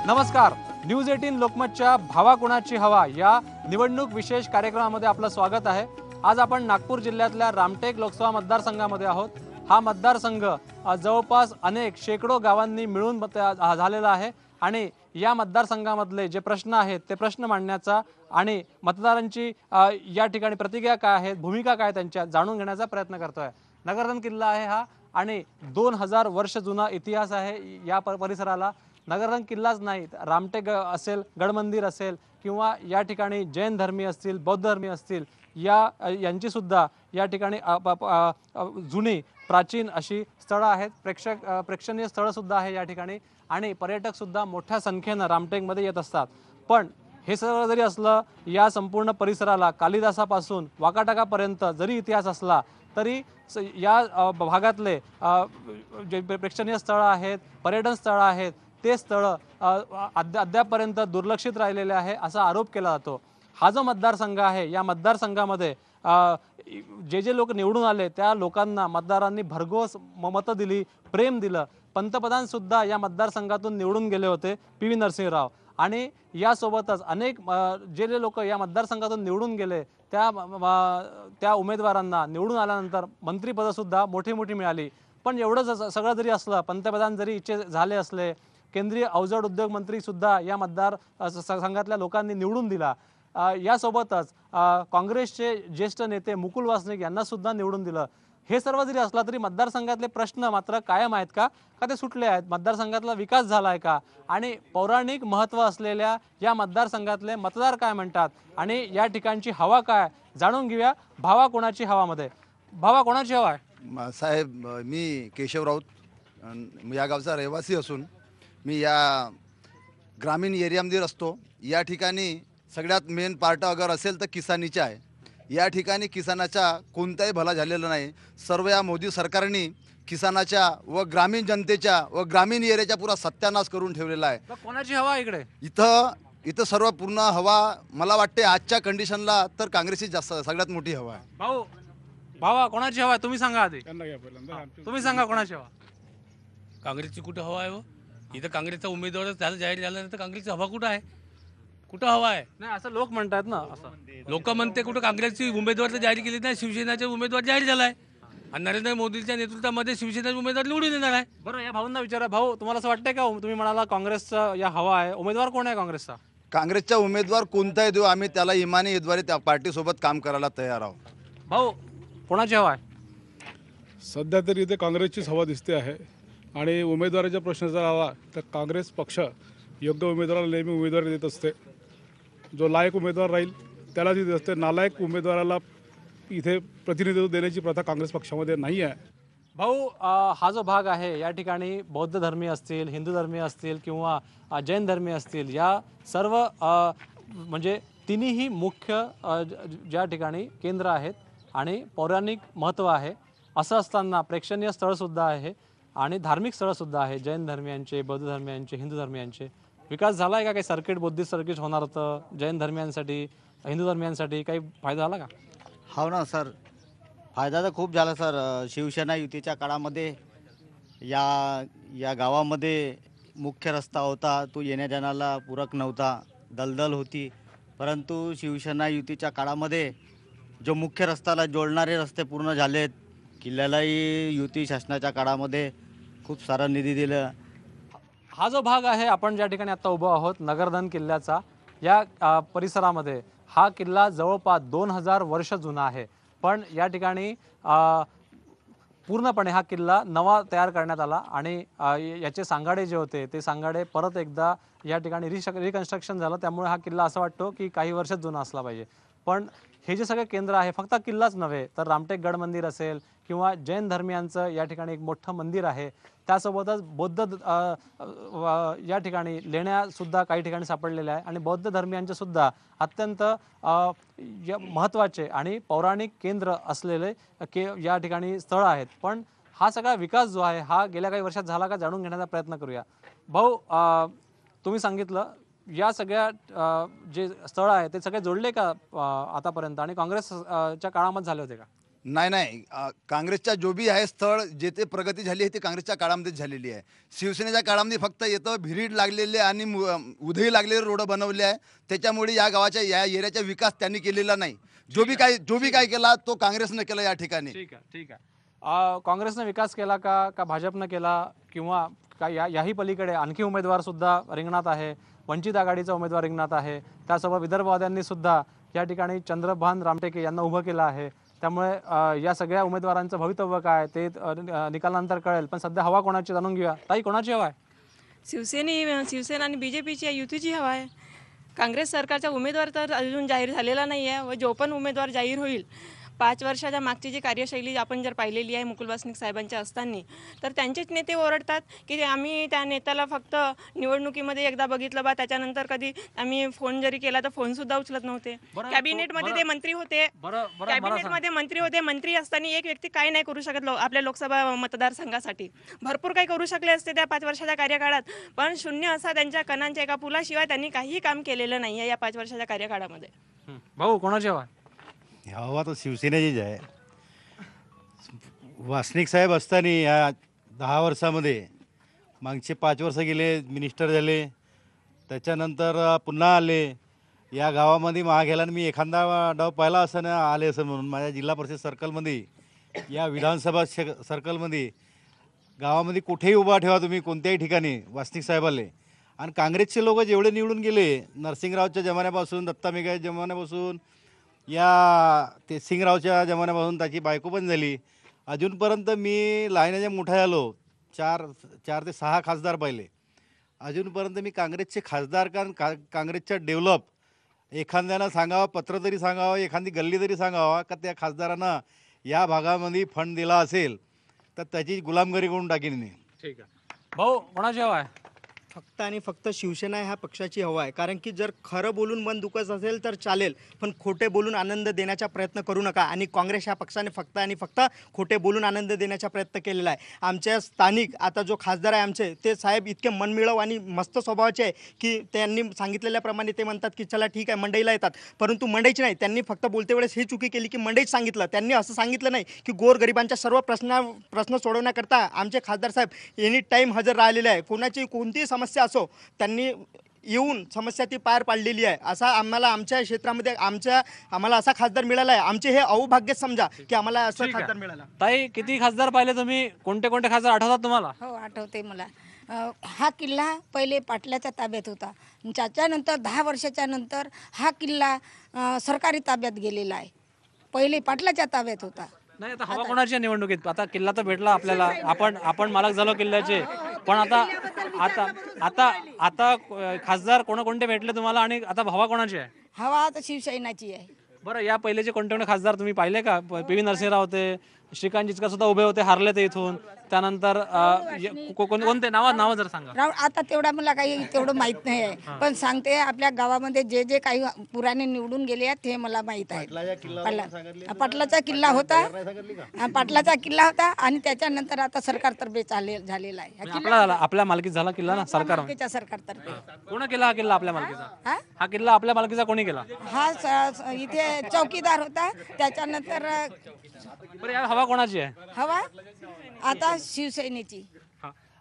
नमस्कार, न्यूज 18 लोकमतच्या भावा कोणाची हवा या निवडणूक विशेष कार्यक्रमामध्ये आपलं स्वागत आहे। आज आपण नागपूर जिल्ह्यातल्या रामटेक लोकसभा मतदारसंघामध्ये आहोत। हा मतदारसंघ जवळपास अनेक शेकडो गावांनी मिळून झालेला आहे आणि या मतदारसंघामधले जे प्रश्न आहेत ते प्रश्न मांडण्याचा आणि मतदारांची या ठिकाणी प्रतिक्रिया काय आहेत, भूमिका काय त्यांच्या जाणून घेण्याचा प्रयत्न करतोय। नगरधन किल्ला आहे हा आणि 2000 वर्ष जुना इतिहास आहे या परिसराला। नगरधन किल्लाच नाही, रामटेक असेल, गडमंदिर असेल किंवा या ठिकाणी जैन धर्मी असतील, बौद्ध धर्मी असतील, यांची सुद्धा या ठिकाणी जुनी प्राचीन अशी स्थळं आहेत। प्रेक्षणीय स्थळं सुद्धा आहे या ठिकाणी आणि पर्यटक सुद्धा मोठ्या संख्येने रामटेकमध्ये येत असतात। पण हे सगळं जरी असलं, या संपूर्ण परिसराला कालिदासापासून वाकाटकापर्यंत जरी इतिहास असला तरी या भागातले जे प्रेक्षणीय स्थळं आहेत, पर्यटन स्थळं आहेत, ते स्थळं अद्यापपर्यंत दुर्लक्षित राहिलेले आहे असा आरोप केला जातो। हा जो मतदारसंघ आहे या मतदारसंघामध्ये जे लोक निवडून आले त्या लोकांना मतदारांनी भरघोस मतं दिली, प्रेम दिलं। पंतप्रधान सुद्धा या मतदारसंघातून निवडून गेले होते, पी.व्ही. नरसिंहराव। आणि यासोबतच अनेक जे लोक या मतदारसंघातून निवडून गेले त्या उमेदवारांना निवडून आल्यानंतर मंत्रिपद सुद्धा मोठी मोठी मिळाली। पण एवढं सगळं जरी असलं, पंतप्रधान जरी इच्छे झाले असले, केंद्रीय अवजड उद्योग मंत्री सुद्धा या मतदार संघातल्या लोकांनी निवडून दिला। यासोबतच काँग्रेसचे ज्येष्ठ नेते मुकुल वासनिक यांना सुद्धा निवडून दिलं। हे सर्व जरी असला तरी मतदारसंघातले प्रश्न मात्र कायम आहेत का ते सुटले आहेत? मतदारसंघातला विकास झाला आहे का? आणि पौराणिक महत्त्व असलेल्या या मतदारसंघातले मतदार काय म्हणतात आणि या ठिकाणची हवा काय जाणून घेऊया। भावा कोणाची हवामध्ये, भावा कोणाची हवा आहे? साहेब, मी केशव राऊत या गावचा रहिवासी असून मी या ग्रामीण एरियामध्ये असतो। या ठिकाणी सगळ्यात मेन पार्ट अगर असेल तर किसानीचा आहे। या ठिकाणी किसानाचा कोणताही भला झालेला नाही। सर्व या मोदी सरकारने किसानाच्या व ग्रामीण जनतेच्या व ग्रामीण एरियाचा पुरा सत्यानाश करून ठेवलेला आहे। कोणाची हवा इकडे? इथं सर्व पूर्ण हवा मला वाटते आजच्या कंडिशनला तर काँग्रेसची जास्त सगळ्यात मोठी हवा आहे। भावा कोणाची हवा आहे तुम्ही सांगा आधी। तुम्ही सांगा कोणाची हवा? काँग्रेसची कुठं हवा आहे? इथं काँग्रेसचा उमेदवारच झाला, जाहीर झाला नाही तर काँग्रेसची हवा कुठं आहे? कुठं हवा आहे? नाही असं लोक म्हणतात ना, असं लोक म्हणते कुठं काँग्रेसची उमेदवार तर जाहीर केली नाही, शिवसेनेचे उमेदवार जाहीर झालाय आणि नरेंद्र मोदींच्या नेतृत्वामध्ये शिवसेनेचे उमेदवार निवडून येणार आहे। बरं, या भाऊंना विचारा, भाऊ तुम्हाला असं वाटतंय का? तुम्ही म्हणाला काँग्रेसचा या हवा आहे, उमेदवार कोण आहे काँग्रेसचा? काँग्रेसचा उमेदवार कोणताही देऊ, आम्ही त्याला इमानी द्वारे त्या पार्टीसोबत काम करायला तयार आहोत। भाऊ कोणाची हवा आहे? सध्या तरी इथे काँग्रेसचीच हवा दिसते आहे आणि उमेदवाराचा प्रश्न जर आला तर काँग्रेस पक्ष योग्य उमेदवाराला नेहमी उमेदवारी देत असते। जो लायक उमेदवार राहील त्याला देत असते। नालायक उमेदवाराला इथे प्रतिनिधित्व देण्याची प्रथा काँग्रेस पक्षामध्ये नाही आहे। भाऊ, हा जो भाग आहे या ठिकाणी बौद्ध धर्मी असतील, हिंदू धर्मी असतील किंवा जैन धर्मी असतील, या सर्व म्हणजे तिन्ही मुख्य ज्या ठिकाणी केंद्र आहेत आणि पौराणिक महत्त्व आहे। असं असताना प्रेक्षणीय स्थळसुद्धा आहे आणि धार्मिक स्थळंसुद्धा आहे, जैन धर्मियांचे, बौद्ध धर्मियांचे, हिंदू धर्मियांचे। विकास झाला आहे का? काही सर्किट, बुद्धिस्ट सर्किट होणार होतं जैन धर्मियांसाठी, हिंदू धर्मियांसाठी, काही फायदा झाला का? हो ना सर, फायदा तर खूप झाला सर। शिवसेना युतीच्या काळामध्ये या गावामध्ये मुख्य रस्ता होता, तो येण्या जाण्याला पूरक नव्हता, दलदल होती। परंतु शिवसेना युतीच्या काळामध्ये जो मुख्य रस्त्याला जोडणारे रस्ते पूर्ण झालेत। किल्ल्यालाही युती शासनाच्या काळामध्ये खूप सारा निधी दिला। हा जो भाग आहे आपण ज्या ठिकाणी आता उभं आहोत नगरधन किल्ल्याचा, या परिसरामध्ये हा किल्ला जवळपास 2000 वर्ष जुना आहे। पण या ठिकाणी पूर्णपणे हा किल्ला नवा तयार करण्यात आला आणि याचे सांगाडे जे होते ते सांगाडे परत एकदा या ठिकाणी रिकन्स्ट्रक्शन झालं। त्यामुळे हा किल्ला असं वाटतो की काही वर्षात जुना असला पाहिजे। पण हे जे सगळे केंद्र आहे, फक्त किल्लाच नव्हे तर रामटेक गड मंदिर असेल किंवा जैन धर्मियांचं या ठिकाणी एक मोठं मंदिर आहे, त्यासोबतच बौद्ध या ठिकाणी लेण्यासुद्धा काही ठिकाणी सापडलेल्या आहे आणि बौद्ध धर्मियांचे सुद्धा अत्यंत महत्त्वाचे आणि पौराणिक केंद्र असलेले या ठिकाणी स्थळं आहेत। पण हा सगळा विकास जो आहे हा गेल्या काही वर्षात झाला का जाणून घेण्याचा प्रयत्न करूया। भाऊ, तुम्ही सांगितलं या सगळ्या जे स्थळ आहे ते सगळे जोडले का आतापर्यंत आणि काँग्रेसच्या काळामध्ये झाले होते का? नाही काँग्रेसच्या जो बी आहे स्थळ जे ते प्रगती झाली आहे ती काँग्रेसच्या काळामध्ये झालेली आहे. शिवसेनेच्या काळामध्ये फक्त येतं भिरीड लागलेले आणि उधळी लागलेले रोड बनवले आहे. त्याच्यामुळे या गावाच्या या एरियाचा विकास त्यांनी केलेला नाही. जो बी काय केला तो काँग्रेसनं केला या ठिकाणी. ठीक आहे. काँग्रेसने विकास केला का भाजपनं केला, किंवा का याही पलीकडे आणखी उमेदवार सुद्धा रिंगणात आहे, वंचित आघाडीचा उमेदवार रिंगणात आहे, त्यासोबत विदर्भवाद्यांनी सुद्धा या ठिकाणी चंद्रभान रामटेके यांना उभं केलं आहे. त्यामुळे या सगळ्या उमेदवारांचं भवितव्य काय ते निकालानंतर कळेल. पण सध्या हवा कोणाची जाणून घेऊया. ताई, कोणाची हवा आहे? शिवसेना आणि बीजेपीची युतीची हवा आहे. काँग्रेस सरकारचा उमेदवार तर अजून जाहीर झालेला नाही आहे व जो पण उमेदवार जाहीर होईल 5 वर्षाच्या मागची जी कार्यशैली आपण जर पाहिलेली आहे मुकुल वासनिक साहेबांच्या असताना, तर त्यांचेच नेते ओरडतात की आम्ही त्या नेत्याला फक्त निवडणुकीमध्ये एकदा बघितलं बा, त्याच्यानंतर कधी आम्ही फोन जरी केला तर फोनसुद्धा उचलत नव्हते. कॅबिनेटमध्ये ते मंत्री होते, कॅबिनेटमध्ये मंत्री होते. मंत्री असताना एक व्यक्ती काय नाही करू शकत आपल्या लोकसभा मतदारसंघासाठी. भरपूर काही करू शकले असते त्या 5 वर्षाच्या कार्यकाळात, पण शून्य असा त्यांच्या कणांच्या एका पुलाशिवाय त्यांनी काहीही काम केलेलं नाही आहे या 5 वर्षाच्या कार्यकाळामध्ये. भाऊ, कोणाची हवा आहे? हवा तर शिवसेनेचीच आहे. वासनिक साहेब असताना या 10 वर्षामध्ये मागचे 5 वर्ष गेले, मिनिस्टर झाले, त्याच्यानंतर पुन्हा आले. या गावामध्ये गेल्यानं मी एखादा डाव पाहिला असं ना आले असं म्हणून माझ्या जिल्हा परिषद सर्कलमध्ये, या विधानसभा सर्कलमध्ये गावामध्ये कुठेही उभा ठेवा तुम्ही कोणत्याही ठिकाणी वासनिक साहेब आले. आणि काँग्रेसचे लोक जेवढे निवडून गेले नरसिंगरावच्या जमान्यापासून, दत्ता मेघाच्या जमान्यापासून, या ते सिंगरावच्या जमान्यापासून त्याची बायको पण झाली, अजूनपर्यंत मी लहानाच्या मोठा झालो. 4 ते 6 खासदार पाहिले. अजूनपर्यंत मी काँग्रेसचे खासदार काँग्रेसच्या डेव्हलप एखाद्यानं सांगावं, पत्र तरी सांगावं, एखादी गल्ली तरी सांगावा का त्या खासदारानं या भागामध्ये फंड दिला असेल तर त्याची गुलामगिरी करून टाकीन मी. ठीक आहे. भाऊ, कोणाची हवा आहे? फक्त आणि फक्त शिवसेना ह्या पक्षाची हवा आहे. कारण की जर खरं बोलून मन दुखत असेल तर चालेल, पण खोटे बोलून आनंद देण्याचा प्रयत्न करू नका. आणि काँग्रेस ह्या पक्षाने फक्त आणि फक्त खोटे बोलून आनंद देण्याचा प्रयत्न केलेला आहे. आमच्या स्थानिक आता जो खासदार आहे आमचे, ते साहेब इतके मनमिळव आणि मस्त स्वभावाचे आहे की त्यांनी सांगितलेल्याप्रमाणे ते म्हणतात की चला ठीक आहे मंडईला येतात, परंतु मंडईची नाही, त्यांनी फक्त बोलते वेळेस ही चुकी केली की मंडईच सांगितलं. त्यांनी असं सांगितलं नाही की गोरगरिबांच्या सर्व प्रश्न सोडवण्याकरता आमचे खासदार साहेब एनी टाईम हजर राहिलेले आहे. कोणाची कोणतीही समस्या असो त्यांनी येऊन समस्या ती पार पाडलेली आहे. असा आमच्या क्षेत्रामध्ये आम्हाला असा खासदार मिळाला आहे. आमचे हे अवभाग्य समजा की आम्हाला असं खासदार मिळाला. ताई, किती खासदार पाहिले तुम्ही? कोणते कोणते खासदार आठवतात तुम्हाला? हो, आठवते मला. हा किल्ला पहिले पाटलाच्या ताब्यात होता. त्याच्यानंतर 10 वर्षाच्या नंतर हा किल्ला सरकारी ताब्यात गेलेला आहे. पहिले पाटलाच्या ताब्यात होता. नाही, आता हवा कोणाची आहे निवडणुकीत? आता किल्ला तर भेटला आपल्याला, आपण मालक झालो किल्ल्याचे, पण आता आता आता आता खासदार कोणते भेटले तुम्हाला आणि आता हवा कोणाची आहे? हवा आता शिवसेनाची आहे. बरं, या पहिलेचे कोणते खासदार तुम्ही पाहिले का? पी.व्ही. नरसिंहराव होते, श्रीकांत जिचकार सुद्धा उभे होते, हारले ते इथून. त्यानंतर कोणते नाव जर सांगा. आता तेवढा मला काही तेवढं माहित नाही आहे, पण सांगते आपल्या गावामध्ये जे जे काही पुराणे निवडून गेले आहेत ते मला माहित आहे. पाटलाचा किल्ला होता, पाटलाचा किल्ला होता आणि त्याच्यानंतर आता सरकारतर्फे झालेला आहे. आपल्या मालकीत झाला किल्ला ना, सरकारतर्फे. कोण केला हा किल्ला आपल्या मालकीचा? हा किल्ला आपल्या मालकीचा कोणी केला? हा इथे चौकीदार होता. त्याच्यानंतर बरं, या हवा कोणाची आहे? हवा आता शिवसेनेची.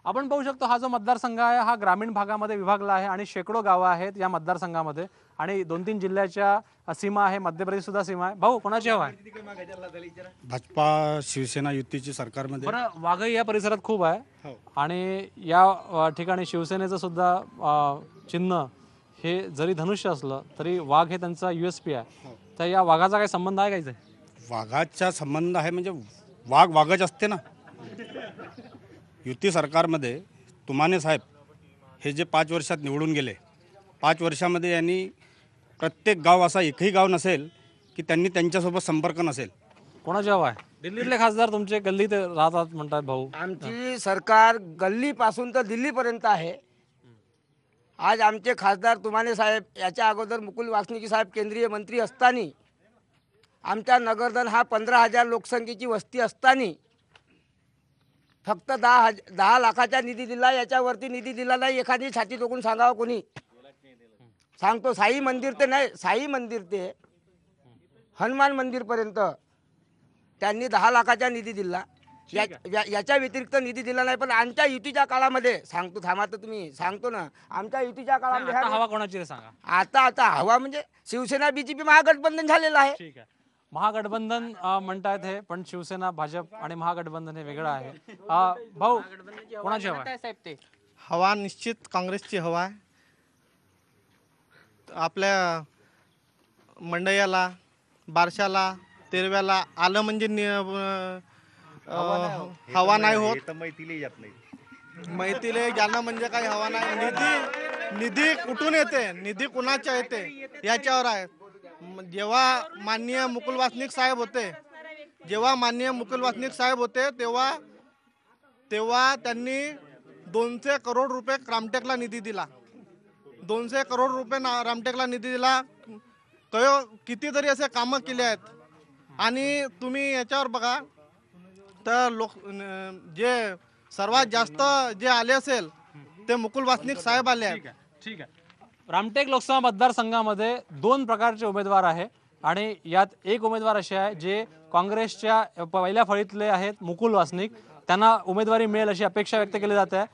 आपण पाहू शकतो, हा जो मतदारसंघ आहे हा ग्रामीण भागामध्ये विभागला आहे आणि शेकडो गावं आहेत या मतदारसंघामध्ये आणि 2-3 जिल्ह्याच्या सीमा आहे, मध्य प्रदेश सुद्धा सीमा आहे. भाऊ, कोणाची हवा आहे? भाजपा शिवसेना युतीची सरकारमध्ये. बरं, वाघही या परिसरात खूप आहे आणि या ठिकाणी शिवसेनेचं सुद्धा चिन्ह हे जरी धनुष्य असलं तरी वाघ हे त्यांचा USP आहे. तर या वाघाचा काही संबंध आहे का? वाघाचा संबंध आहे म्हणजे वाघच असते ना. युती सरकारमध्ये तुमाने साहेब हे जे 5 वर्षात निवडून गेले, 5 वर्षामध्ये यांनी प्रत्येक गाव असा एकही गाव नसेल की त्यांनी त्यांच्यासोबत संपर्क नसेल. कोणाची हवा आहे? दिल्लीतले खासदार तुमचे गल्लीत राहतात म्हणतात भाऊ. आमची सरकार गल्लीपासून तर दिल्लीपर्यंत आहे. आज आमचे खासदार तुमाने साहेब, याच्या अगोदर मुकुल वासनिक साहेब केंद्रीय मंत्री असताना, आमच्या नगरधन हा 15,000 लोकसंख्येची वस्ती असताना फक्त 10 लाखाचा निधी दिला. याच्यावरती निधी दिला नाही. एखादी छाती टोकून सांगावं कोणी? सांगतो, साई मंदिर ते नाही, साई मंदिर ते हनुमान मंदिरपर्यंत त्यांनी 10 लाखाचा निधी दिला. याच्या व्यतिरिक्त निधी दिला नाही. पण आमच्या युतीच्या काळामध्ये सांगतो, थांबा तर तुम्ही सांगतो ना, आमच्या युतीच्या काळामध्ये आता हवा कोणाची रे सांगा. आता हवा म्हणजे शिवसेना बीजेपी महागठबंधन झालेलं आहे. ठीक आहे, महागठबंधन म्हणतायत हे, पण शिवसेना भाजप आणि महागठबंधन हे वेगळं आहे. भाऊ कोणाची हवा आहे? हवा निश्चित काँग्रेसची हवा आहे. आपल्या मंडयाला, बारशाला, तेरव्याला आलं म्हणजे हवा नाही होत. मैथिले ज्यांना म्हणजे काही हवा नाही. निधी कुठून येते, निधी कुणाच्या येते याच्यावर आहे. जेव्हा माननीय मुकुल वासनिक साहेब होते तेव्हा त्यांनी 200 करोड रुपये रामटेकला निधी दिला. 200 करोड रुपये रामटेकला निधी दिला. कितीतरी असे कामं केले आहेत. आणि तुम्ही याच्यावर बघा तर जे सर्वात जास्त जे आले असेल ते मुकुल वासनिक साहेब आले आहेत. ठीक आहे. रामटेक लोकसभा मतदारसंघामध्ये 2 प्रकारचे उमेदवार आहे आणि यात एक उमेदवार असे आहे जे काँग्रेसच्या पहिल्या फळीतले आहेत, मुकुल वासनिक. त्यांना उमेदवारी मिळेल अशी अपेक्षा व्यक्त केली जाते.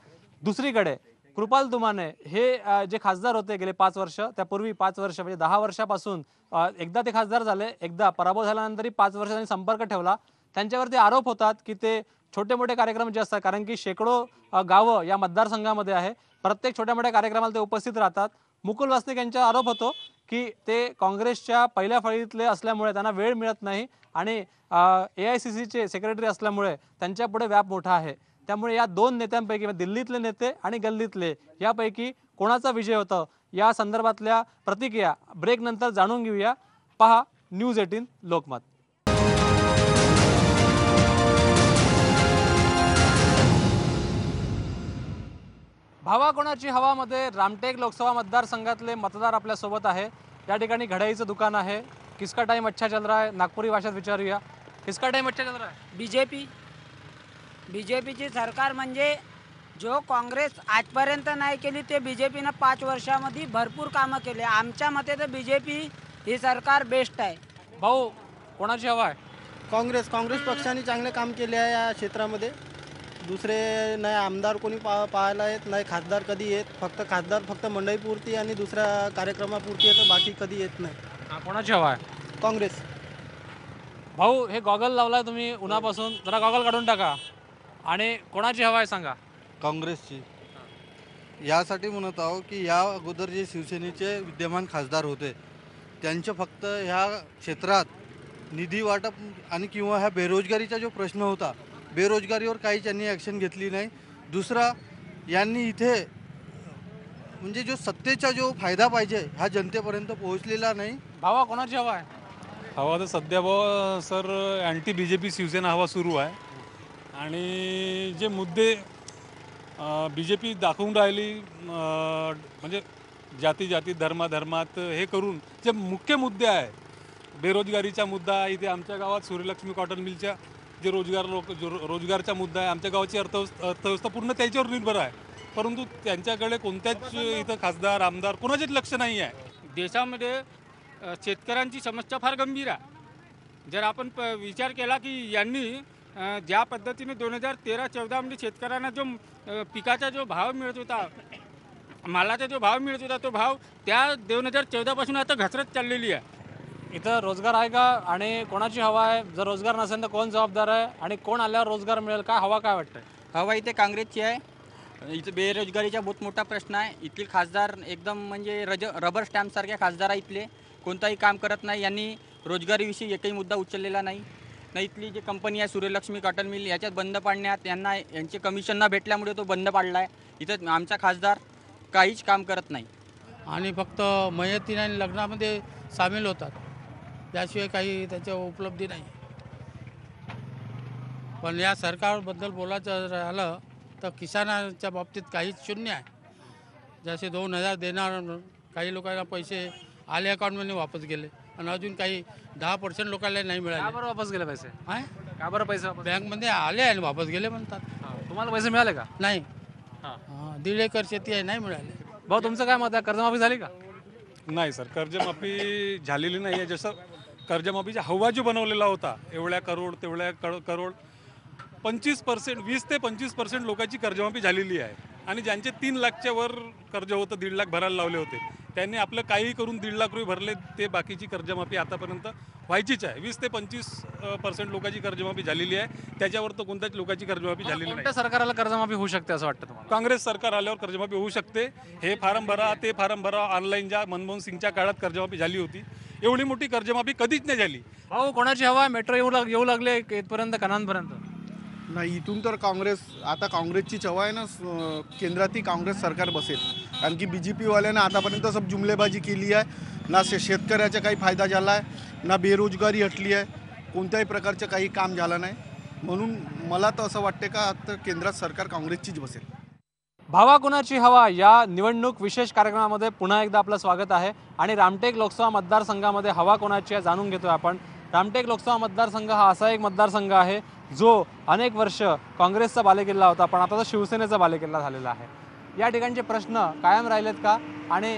दुसरीकडे कृपाल तुमाने हे जे खासदार होते गेले 5 वर्ष, त्यापूर्वी 5 वर्ष म्हणजे 10 वर्षापासून एकदा ते खासदार झाले, एकदा पराभव झाल्यानंतरही 5 वर्ष त्यांनी संपर्क ठेवला. त्यांच्यावरती आरोप होतात की ते छोटे मोठे कार्यक्रम जे असतात, कारण की शेकडो गावं या मतदारसंघामध्ये आहे, प्रत्येक छोट्या मोठ्या कार्यक्रमाला ते उपस्थित राहतात. मुकुल वासनिक यांचा आरोप होतो की ते काँग्रेसच्या पहिल्या फळीतले असल्यामुळे त्यांना वेळ मिळत नाही आणि AICCचे सेक्रेटरी असल्यामुळे त्यांच्या पुढे व्याप मोठा आहे. त्यामुळे या 2 नेत्यांपैकी, दिल्लीतले नेते आणि गल्लीतले, यापैकी कोणाचा विजय होतं या संदर्भातल्या प्रतिक्रिया ब्रेक नंतर जाणून घेऊया. पहा न्यूज 18 लोकमत. भावा कोणाची हवामध्ये रामटेक लोकसभा मतदारसंघातले मतदार आपल्या सोबत आहे. या ठिकाणी घड्याळीचं दुकान आहे. किसका टाइम अच्छा चल रहा है, नागपुरी भाषेत विचारूया. किसका टाइम अच्छा चल रहा है? बीजेपीची सरकार म्हणजे जो काँग्रेस आजपर्यंत नाही केली ते बीजेपीनं 5 वर्षामध्ये भरपूर कामं केले. आमच्या मते तर बीजेपी ही सरकार बेस्ट आहे. भाऊ कोणाची हवा आहे? काँग्रेस पक्षाने चांगले काम केले आहे या क्षेत्रामध्ये. दुसरे नाही आमदार कोणी पाहायला येत नाही, खासदार कधी येत, फक्त मंडईपुरती आणि दुसऱ्या कार्यक्रमापुरती येतं, बाकी कधी येत नाही. कोणाची हवा आहे? काँग्रेस. भाऊ हे गॉगल लावलाय तुम्ही उन्हापासून, जरा गॉगल काढून टाका. आणि कोणाची हवा आहे सांगा? काँग्रेसची. यासाठी म्हणत आहो की या अगोदर जे शिवसेनेचे विद्यमान खासदार होते त्यांचे फक्त ह्या क्षेत्रात निधी वाटप आणि किंवा ह्या बेरोजगारीचा जो प्रश्न होता, बेरोजगारीवर काही त्यांनी ॲक्शन घेतली नाही. दुसरा, यांनी इथे म्हणजे जो सत्तेचा जो फायदा पाहिजे हा जनतेपर्यंत पोहोचलेला नाही. भावा कोणाची हवा आहे? हवा तर सध्या सर अँटी BJP शिवसेना हवा सुरू आहे. आणि जे मुद्दे BJP दाखवून राहिली म्हणजे जाती धर्मात हे करून जे मुख्य मुद्दे आहे, बेरोजगारीचा मुद्दा इथे आमच्या गावात सूर्यलक्ष्मी कॉटन मिलच्या जे रोजगारचा मुद्दा आहे, आमच्या गावाची अर्थव्यवस्था पूर्ण त्याच्यावर निर्भर आहे. परंतु त्यांच्याकडे कोणत्याच इथं खासदार आमदार कोणाचेच लक्ष नाही आहे. देशामध्ये शेतकऱ्यांची समस्या फार गंभीर आहे. जर आपण विचार केला की यांनी ज्या पद्धतीने 2013-14 मध्ये शेतकऱ्यांना जो पिकाचा जो भाव मिळत होता, मालाचा जो भाव मिळत होता, तो भाव त्या 2014 पासून आता घसरत चाललेली आहे. इथं रोजगार आहे का आणि कोणाची हवा आहे? जर रोजगार नसेल तर कोण जबाबदार आहे आणि कोण आल्यावर रोजगार मिळेल? काय हवा काय वाटतंय? हवा इथे काँग्रेसची आहे. इथे बेरोजगारीचा बहुत मोठा प्रश्न आहे. इथले खासदार एकदम म्हणजे रबर स्टॅम्पसारखे खासदार आहे. इथले कोणताही काम करत नाही. यांनी रोजगारीविषयी एकही मुद्दा उचललेला नाही. इथली जी कंपनी आहे सूर्यलक्ष्मी कॉटन मिल, याच्यात बंद पाडण्यात यांचे कमिशन न भेटल्यामुळे तो बंद पाडला आहे. इथं आमचा खासदार काहीच काम करत नाही आणि फक्त मयतीने आणि लग्नामध्ये सामील होतात, त्याशिवाय काही त्याच्या उपलब्धी नाही. पण या सरकारबद्दल बोलायचं झालं तर किसानाच्या बाबतीत काहीच शून्य आहे. जसे 2000 देणार, काही लोकांना पैसे आले अकाउंटमध्ये वापस गेले आणि अजून काही 10% लोकांना नाही मिळाले. का बरं वापस गेले पैसे? का बरं पैसे बँकमध्ये आले आणि वापस गेले म्हणतात. तुम्हाला पैसे मिळाले का? नाही. 1.5 एकर शेती आहे, नाही मिळाले. भाऊ तुमचं काय मत आहे? कर्जमाफी झाली का? नाही सर, कर्जमाफी झालेली नाही आहे. जसं कर्जमाफीचा हवा जो बनवलेला होता, एवढ्या करोड तेवढ्या करोड 25% 20 ते 25% लोकांची कर्जमाफी झालेली आहे. आणि ज्यांचे 3 लाखच्या वर कर्ज होतं, 1.5 लाख भरायला लावले होते, त्यांनी आपलं काही करून 1.5 लाख रुपये भरले. ते बाकीची कर्जमाफी आतापर्यंत व्हायचीच आहे. 20 ते 25% लोकांची कर्जमाफी झालेली आहे. त्याच्यावर तर कोणत्याच लोकांची कर्जमाफी झालेली नाही. कोणत्या सरकारला कर्जमाफी होऊ शकते असं वाटतं तुम्हाला? काँग्रेस सरकार आल्यावर कर्जमाफी होऊ शकते. हे फार्म भरा, ते फार्म भरा, ऑनलाईन ज्या मनमोहन सिंगच्या काळात कर्जमाफी झाली होती, एवढी मोठी कर्जमाफी कधीच नाही झाली. भाऊ, कोणाची हवा? मेट्रो येऊ लागले इथपर्यंत, कनानपर्यंत? नाही, इथून तर आता काँग्रेसची हवा आहे ना. केंद्रातही काँग्रेस सरकार बसेल, कारण की BJPवाल्यानं आतापर्यंत सब जुमलेबाजी केली आहे. ना शेतकऱ्याचा काही फायदा झाला आहे, ना बेरोजगारी हटली आहे, कोणत्याही प्रकारचं काही काम झालं नाही. म्हणून मला तर असं वाटते का आता केंद्रात सरकार काँग्रेसचीच बसेल. भावा कुणाची हवा या निवडणूक विशेष कार्यक्रमामध्ये पुन्हा एकदा आपलं स्वागत आहे. आणि रामटेक लोकसभा मतदारसंघामध्ये हवा कोणाची आहे जाणून घेतोय आपण. रामटेक लोकसभा मतदारसंघ हा असा एक मतदारसंघ आहे जो अनेक वर्ष काँग्रेसचा बालेकिल्ला होता, पण आता तो शिवसेनेचा बालेकिल्ला झालेला आहे. या ठिकाणचे प्रश्न कायम राहिलेत का? आणि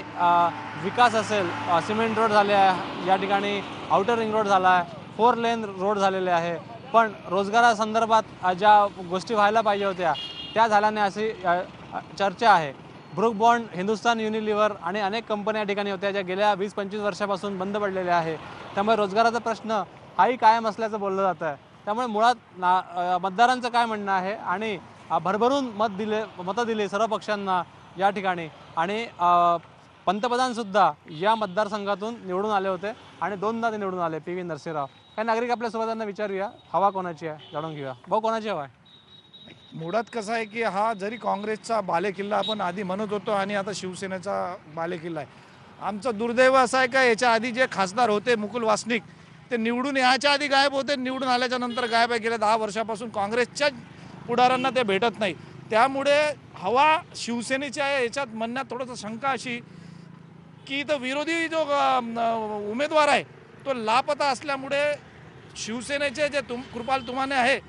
विकास असेल, सिमेंट रोड झाले आहे, या ठिकाणी आउटर रिंग रोड झाला आहे, 4 लेन रोड झालेले आहे, पण रोजगारासंदर्भात ज्या गोष्टी व्हायला पाहिजे होत्या त्या झाल्याने अशी चर्चा आहे. ब्रुक बॉन्ड, हिंदुस्तान युनिलिव्हर आणि अनेक कंपन्या या ठिकाणी होत्या ज्या गेल्या 20-25 वर्षापासून बंद पडलेल्या आहे. त्यामुळे रोजगाराचा प्रश्न हाही कायम असल्याचं बोललं जातं आहे. त्यामुळे मुळात मतदारांचं काय म्हणणं आहे आणि भरभरून मतं दिली सर्व पक्षांना या ठिकाणी. आणि पंतप्रधानसुद्धा या मतदारसंघातून निवडून आले होते आणि 2दा ते निवडून आले, PV नरसिंहराव. काही नागरिक आपल्यासोबत त्यांना विचारूया, हवा कोणाची आहे जाणून घेऊया. भाऊ, कोणाची हवा आहे? मुळात कसं आहे की हा जरी काँग्रेसचा बालेकिल्ला आपण आधी म्हणत होतो आणि आता शिवसेनेचा बालेकिल्ला आहे. आमचं दुर्दैव असं आहे का याच्या आधी जे खासदार होते मुकुल वासनिक, ते निवडून याच्या आधी गायब होते, निवडून आल्याच्या नंतर गायब आहे. गेल्या 10 वर्षापासून काँग्रेसच्या पुढाऱ्यांना ते भेटत नाही. त्यामुळे हवा शिवसेनेच्या आहे. याच्यात म्हणण्यात थोडंसं शंका अशी की तो विरोधी जो उमेदवार आहे तो लापता असल्यामुळे शिवसेनेचे जे कृपाल तुमाने आहे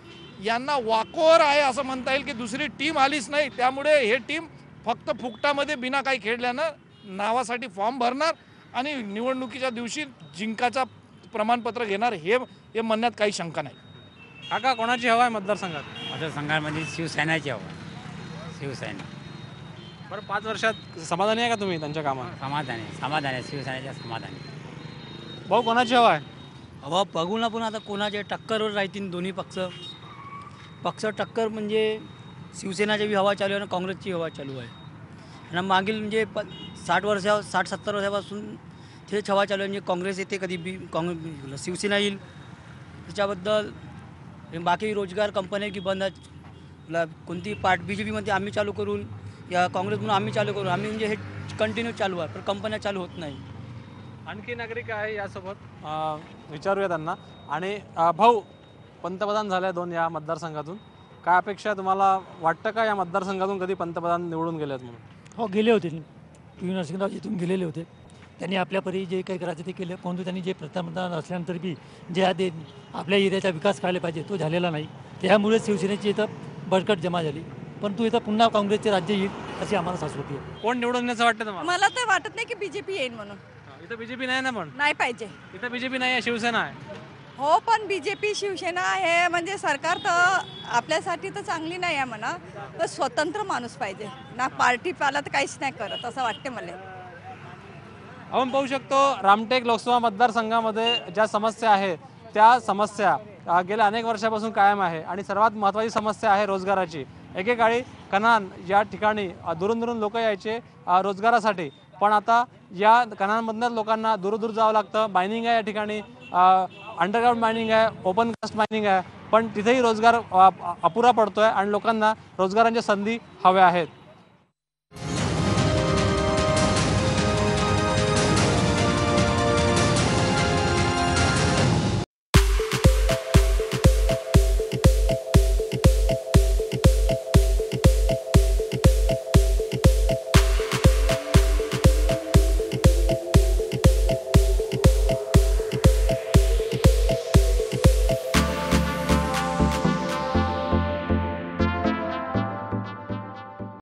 यांना वाकोर आहे असं म्हणता येईल की दुसरी टीम आलीच नाही. त्यामुळे हे टीम फक्त फुकटामध्ये बिना काही खेळल्यानं नावासाठी फॉर्म भरणार आणि निवडणुकीच्या दिवशी जिंकाचा प्रमाणपत्र घेणार, हे म्हणण्यात काही शंका नाही. काका, कोणाची हवा आहे मतदारसंघात? मतदारसंघामध्ये शिवसेनेची हवा. शिवसेना. बरं, 5 वर्षात समाधानी आहे का तुम्ही त्यांच्या कामात? समाधान आहे शिवसेनेच्या समाधानी. भाऊ, कोणाची हवा आहे? हवा बघू ना, पण आता कोणाचे टक्करवर राहतील दोन्ही पक्ष टक्कर. म्हणजे शिवसेनाची बी हवा चालू आहे आणि काँग्रेसची हवा चालू आहे. आणि मागील म्हणजे 60-70 वर्षापासून तेच हवा चालू आहे. म्हणजे काँग्रेस येते, कधी बी काँग्रेस शिवसेना येईल. त्याच्याबद्दल बाकी रोजगार कंपन्या की बंद, कोणती BJPमध्ये आम्ही चालू करून या काँग्रेस म्हणून आम्ही चालू करून आम्ही म्हणजे हे कंटिन्यू चालू आहे, पण कंपन्या चालू होत नाही. आणखी नागरिक आहे यासोबत, विचारूया त्यांना. आणि भाऊ, पंतप्रधान झाले 2 या मतदारसंघातून, काय अपेक्षा तुम्हाला? वाटतं का या मतदारसंघातून कधी पंतप्रधान निवडून गेले आहेत म्हणून? हो, गेले होते. PV नरसिंहराव जिथून गेलेले होते. त्यांनी आपल्या परी जे काही करायचं ते केलं, परंतु त्यांनी जे पंतप्रधान असल्यानंतर बी जे आधी आपल्या एरियाचा विकास करायला पाहिजे तो झालेला नाही. त्यामुळे शिवसेनेची इथं बळकट जमा झाली. परंतु इथं पुन्हा काँग्रेसचे राज्य येईल अशी आम्हाला शाश्वती आहे. कोण निवडून येण्याचं वाटतं तुम्हाला? मला तर वाटत नाही की BJP येईल म्हणून. इथं BJP नाही ना, पण नाही पाहिजे. इथं BJP नाही आहे, शिवसेना आहे. हो, पण BJP शिवसेना हे म्हणजे सरकार तर आपल्यासाठी तर चांगली नाही आहे म्हणा, पण स्वतंत्र माणूस पाहिजे ना. पार्टी पाला तर काहीच नाही करत असं वाटते मला. आपण पाहू शकतो रामटेक लोकसभा मतदारसंघामध्ये ज्या समस्या आहेत त्या समस्या गेल्या अनेक वर्षापासून कायम आहे. आणि सर्वात महत्त्वाची समस्या आहे रोजगाराची. एकेकाळी कनान या ठिकाणी दुरून दुरून लोक यायचे रोजगारासाठी, पण आता या कनानमधल्या लोकांना दूर जावं लागतं. मायनिंग आहे या ठिकाणी, अंडरग्राऊंड मायनिंग आहे, ओपन कास्ट मायनिंग आहे, पण तिथेही रोजगार अपुरा पडतोय आणि लोकांना रोजगारांच्या संधी हव्या आहेत.